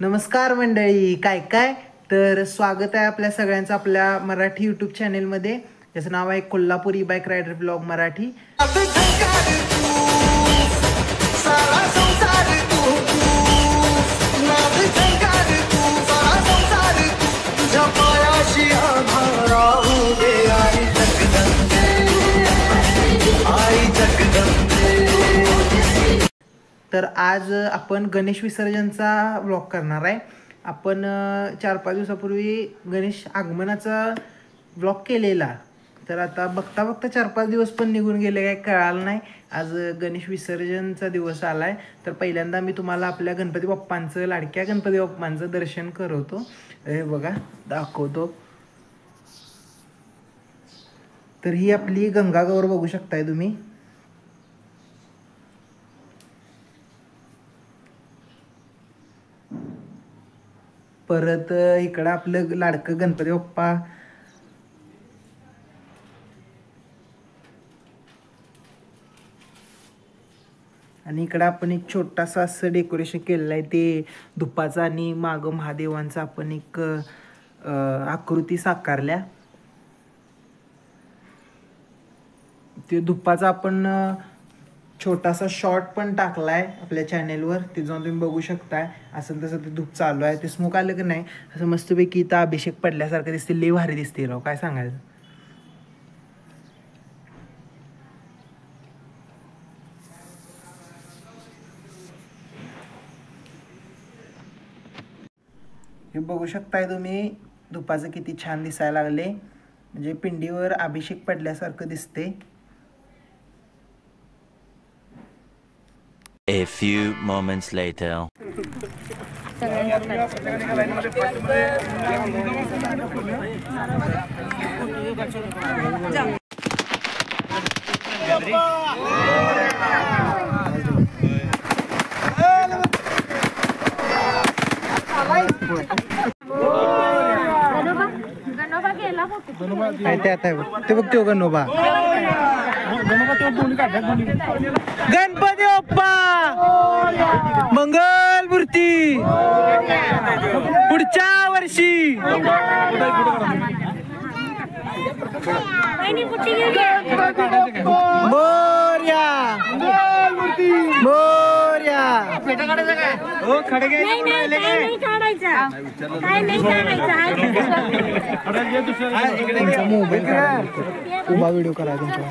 नमस्कार मंडळी, काय काय तर स्वागत आहे आपल्या सगळ्यांचं आपल्या मराठी यूट्यूब चॅनेलमध्ये, ज्याचं नाव आहे Kolhapuri bike rider blog Marathi. तर आज आपण गणेश विसर्जनचा व्लॉग करणार आहे. आपण 4-5 दिवसापूर्वी गणेश आगमनाचा व्लॉग केलेला. तर आता बघता बघता 4-5 दिवस पण निघून गेले, काय कळालं नाही. आज गणेश विसर्जनचा दिवस आला आहे. तर पहिल्यांदा मी तुम्हाला आपल्या गणपती बाप्पांचं, लाडक्या गणपती बाप्पांचं दर्शन करवतो. हे बघा, दाखवतो. तर ही आपली गंगागौर बघू शकताय तुम्ही. परत इकडं आपलं लाडकं गणपती बाप्पा. आणि इकडं आपण एक छोटासा असं डेकोरेशन केलेलं आहे, ते धुपाचं आणि मागं महादेवांचं आपण एक आकृती साकारल्या. ते धुपाचा आपण छोटासा शॉर्ट पण टाकलाय आपल्या चॅनेलवर, ते जाऊन तुम्ही बघू शकताय. असं तसं ते धूप चालू आहे, ते स्मोक आलं की नाही असं मस्तपैकी इथं अभिषेक पडल्यासारखं दिसते. लई भारी दिसते राव, काय सांगायचं. हे बघू शकताय तुम्ही, धुपाचं किती छान दिसायला लागले, म्हणजे पिंडीवर अभिषेक पडल्यासारखं दिसते. A few moments later. ते बघतो गणोबा. गणपती बाप्पा मंगल मूर्ती, पुढच्या वर्षी. मोरया मोरया. उभा व्हिडिओ करा तुमचा.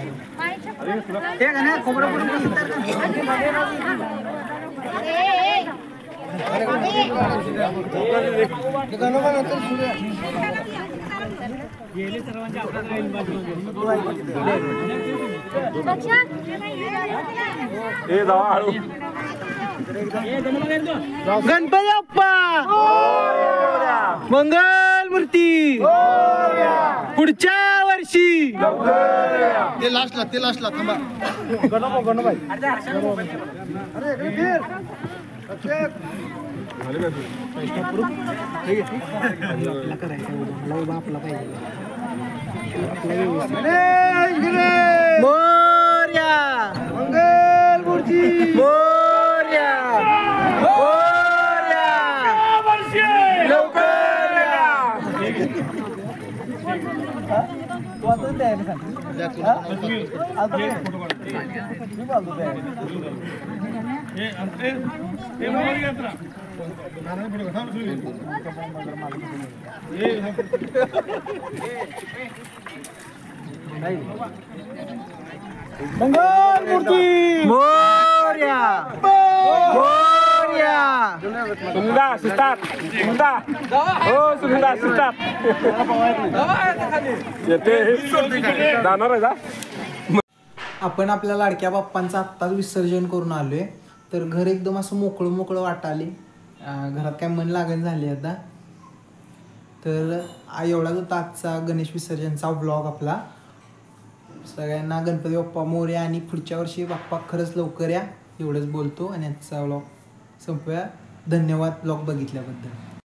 गणपती बाप्पा मंगल मूर्ती, पुढच्या वर्षी. ते लास्टला थांबा. मोरया मंगल मूर्ती, मोरया मोरया, लवकर या. मंगल मूर्ती, मोरया मोरया. सुंदर सुस्तात, सुंदर हो सुंदर सुस्तात. जाणार आहे का? आपण आपल्या लाडक्या बाप्पांचं आत्ताच विसर्जन करून आलोय. तर घर एकदम असं मोकळं मोकळं वाटाले. घरात काय मन लागण झाले आता. तर एवढाच होता आजचा गणेश विसर्जनचा व्लॉग आपला. सगळ्यांना गणपती बाप्पा मोरया आणि पुढच्या वर्षी बाप्पा खरंच लवकर या, एवढंच बोलतो आणि आजचा व्लॉग संपवूया. धन्यवाद व्लॉग बघितल्याबद्दल.